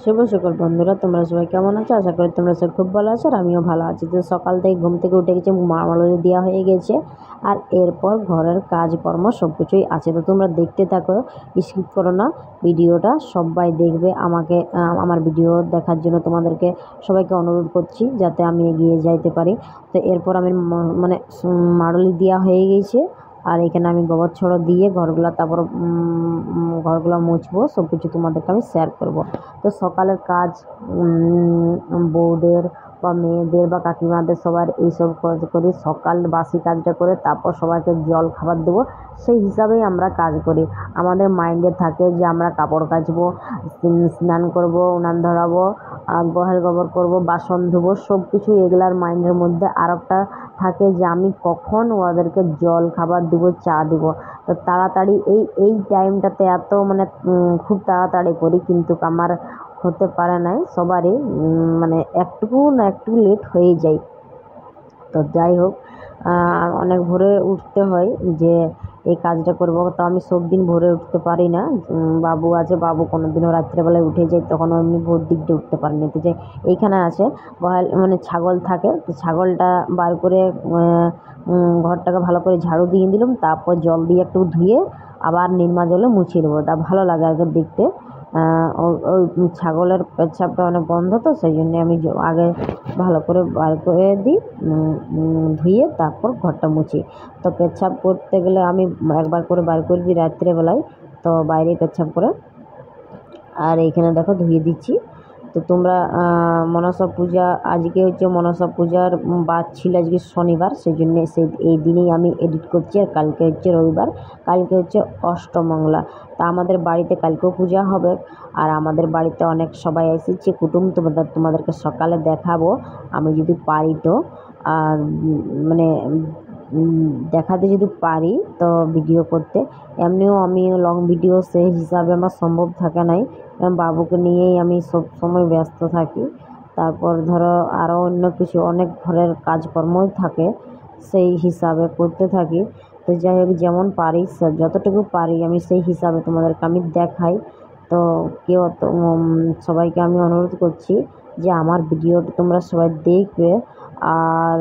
শুভ সকাল বন্ধুরা, তোমরা সবাই কেমন আছো? আশা করি তোমরা সবাই খুব ভালো আছো আর আমিও ভালো আছি। তো সকাল থেকে ঘুম থেকে উঠে গেছে, মামালি দেওয়া হয়ে গেছে আর এরপর ঘরের কাজকর্ম সব কিছুই আছে। তো তোমরা দেখতে থাকো, স্কিপ করো না ভিডিওটা। সবাই দেখবে আমাকে, আমার ভিডিও দেখার জন্য তোমাদেরকে সবাইকে অনুরোধ করছি যাতে আমি এগিয়ে যাইতে পারি। তো এরপর আমি মানে মাড়লি দেওয়া হয়ে গেছে আর এখানে আমি গোবর ছড়ো দিয়ে ঘরগুলো, তারপর ঘরগুলো মুছবো, সব কিছু তোমাদেরকে আমি শেয়ার করব। তো সকালের কাজ বউদের বা মেয়েদের বা কাকিমাদের সবার এইসব কাজ করি। সকাল বাসি কাজটা করে তারপর সবাইকে জল খাবার দেবো, সেই হিসাবেই আমরা কাজ করি। আমাদের মাইন্ডে থাকে যে আমরা কাপড় কাচবো, স্নান করব, উনান ধরাবো, গোহাল গোবর করব, বাসন ধুবো, সব কিছু এগুলার মাইন্ডের মধ্যে। আর একটা থাকে যে আমি কখন ওদেরকে জল খাবার দিব, চা দিব। তো তাড়াতাড়ি এই টাইমটাতে এত মানে খুব তাড়াতাড়ি করি, কিন্তু আমার হতে পারে নাই সবারই, মানে একটু না একটু লেট হয়ে যায়। তো যাই হোক, অনেক ভোরে উঠতে হয় যে এই কাজটা করব। তো আমি সব দিন ভোরে উঠতে পারি না, বাবু আছে, বাবু কোনো দিনও রাত্রেবেলায় উঠে যায়, তখন এমনি ভোর দিক দিয়ে উঠতে পারিনি। তো যে এইখানে আছে মানে ছাগল থাকে, তো ছাগলটা বার করে ঘরটাকে ভালো করে ঝাড়ু দিয়ে দিলাম, তারপর জল দিয়ে একটু ধুয়ে আবার নির্মা জলে মুছিয়ে দেবো। তা ভালো লাগে আগে দেখতে। ওই ছাগলের পেচ্ছাপটা অনেক গন্ধ, তো সেই জন্যে আমি আগে ভালো করে বার করে দিই, ধুয়ে তারপর ঘরটা মুছি। তো পেচ্ছাপ করতে গেলে আমি একবার করে বার করে দিই রাত্রেবেলায়, তো বাইরে পেচ্ছাপ করে। আর এইখানে দেখো ধুয়ে দিচ্ছি। তো তোমরা মনসা পূজা, আজকে হচ্ছে মনসা পূজার বাদ ছিল, আজকে শনিবার, সেই জন্যে এই দিনেই আমি এডিট করছি। আর কালকে হচ্ছে রবিবার, কালকে হচ্ছে অষ্টমঙ্গলা। তা আমাদের বাড়িতে কালকেও পূজা হবে আর আমাদের বাড়িতে অনেক সবাই এসেছে কুটুম, তোমাদেরকে সকালে দেখাবো আমি যদি পারি তো। আর মানে দেখাতে যদি পারি তো ভিডিও করতে। এমনিও আমি লং ভিডিও সেই হিসাবে আমার সম্ভব থাকে নাই, বাবুকে নিয়েই আমি সব সময় ব্যস্ত থাকি। তারপর ধরো আরও অন্য কিছু অনেক ঘরের কাজকর্মই থাকে, সেই হিসাবে করতে থাকি। তো যাই হোক, যেমন পারি যতটুকু পারি আমি সেই হিসাবে তোমাদেরকে আমি দেখাই। তো কেউ সবাইকে আমি অনুরোধ করছি যে আমার ভিডিওটা তোমরা সবাই দেখবে আর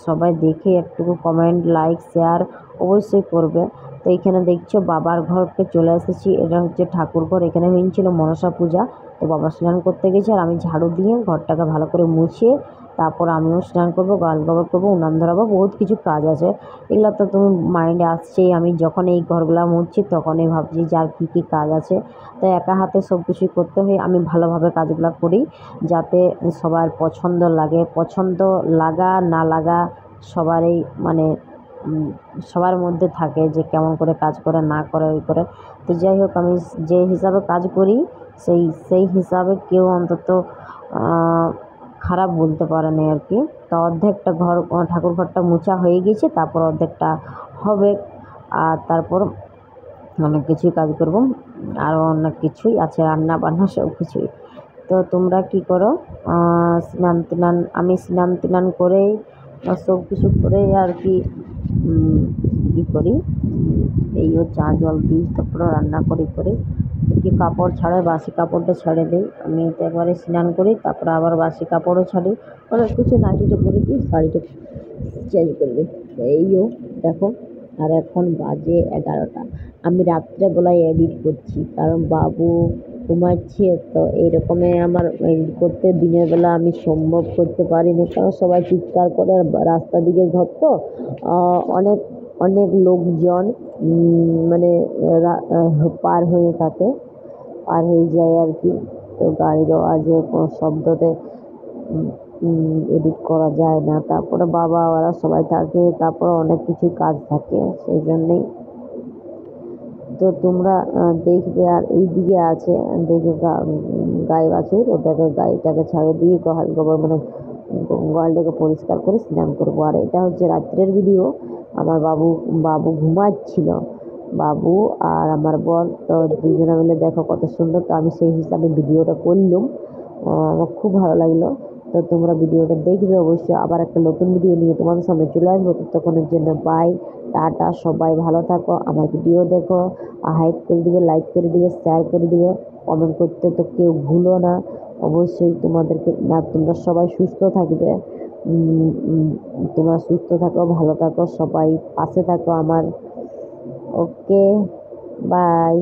সবাই দেখে একটু কমেন্ট, লাইক, শেয়ার অবশ্যই করবে। তো এইখানে দেখছো বাবার ঘরকে চলে এসেছি, এটা হচ্ছে ঠাকুর ঘর। এখানে হয়েছিল মনসা পূজা, তো বাবা স্নান করতে গেছে আর আমি ঝাড়ু দিয়ে ঘরটাকে ভালো করে মুছিয়ে তারপর আমিও স্নান করবো, গাল গোবর করবো, উনান ধরাবো, বহুত কিছু কাজ আছে। এগুলো তো তুমি মাইন্ডে আসছেই, আমি যখন এই ঘরগুলো মুছছি তখনই ভাবছি যে আর কী কী কাজ আছে। তো একা হাতে সব কিছুই করতে হয়, আমি ভালোভাবে কাজগুলো করি যাতে সবার পছন্দ লাগে। পছন্দ লাগা না লাগা সবারই মানে সবার মধ্যে থাকে যে কেমন করে কাজ করে না করে ওই করে। তো যাই হোক, আমি যে হিসাবে কাজ করি সেই হিসাবে কেউ অন্তত খারাপ বলতে পারে না আর কি। তো অর্ধেকটা ঘর, ঠাকুর ঘরটা মোছা হয়ে গেছে, তারপর অর্ধেকটা হবে। আর তারপর অনেক কিছুই কাজ করব, আরও অনেক কিছুই আছে, রান্না বান্না সব কিছুই। তো তোমরা কী করো? স্নান টান, আমি স্নান টান করেই সব কিছু করেই আর কি কী করি, এইও চা জল দিই, তারপরে রান্না করি করে কি কাপড় ছাড়ে, বাসি কাপড়টা ছেড়ে দিই। আমি তো একবারে স্নান করি, তারপরে আবার বাসি কাপড়ও ছাড়ি, অনেক কিছু নাইটিটা করে দিই, শাড়িটা চেঞ্জ করে দিই। এইও দেখো, আর এখন বাজে 11টা। আমি রাত্রেবেলায় এডিট করছি কারণ বাবু ঘুমাচ্ছে, তো এইরকমে আমার এডিট করতে দিনের বেলা আমি সম্ভব করতে পারিনি, কারণ সবাই চিৎকার করে। রাস্তা দিকে ঘর তো, অনেক অনেক লোকজন মানে পার হয়ে থাকে, পার হয়ে যায় আর কি। তো গাড়ির আওয়াজে শব্দতে এডিট করা যায় না। তারপরে বাবা ওরা সবাই থাকে, তারপরে অনেক কিছু কাজ থাকে, সেই জন্যেই। তো তোমরা দেখবে। আর এই দিকে আছে দেখবে গাই বাছুর, ওটাকে গাইটাকে ছাড়ে দিয়ে গোহাল গোবর মানে গোয়ালটাকে পরিষ্কার করে স্নান করবো। আর এটা হচ্ছে রাত্রের ভিডিও। আমার বাবু ঘুমাচ্ছিল, বাবু আর আমার বর, তো দুজনে মিলে দেখো কত সুন্দর। তো আমি সেই হিসাবে ভিডিওটা করলাম, আমার খুব ভালো লাগলো। তো তোমরা ভিডিওটা দেখবে অবশ্যই। আবার একটা নতুন ভিডিও নিয়ে তোমাদের সামনে চলে আসবো। ততক্ষণের জন্য বাই, টাটা, সবাই ভালো থাকো। আমার ভিডিও দেখো, হাইপ করে দিবে, লাইক করে দিবে, শেয়ার করে দিবে, কমেন্ট করতে তো কেউ ভুলো না। অবশ্যই তোমাদেরকে না, তোমরা সবাই সুস্থ থাকবে। তোমরা সুস্থ থাকো, ভালো থাকো, সবাই পাশে থাকো আমার। ওকে, বাই।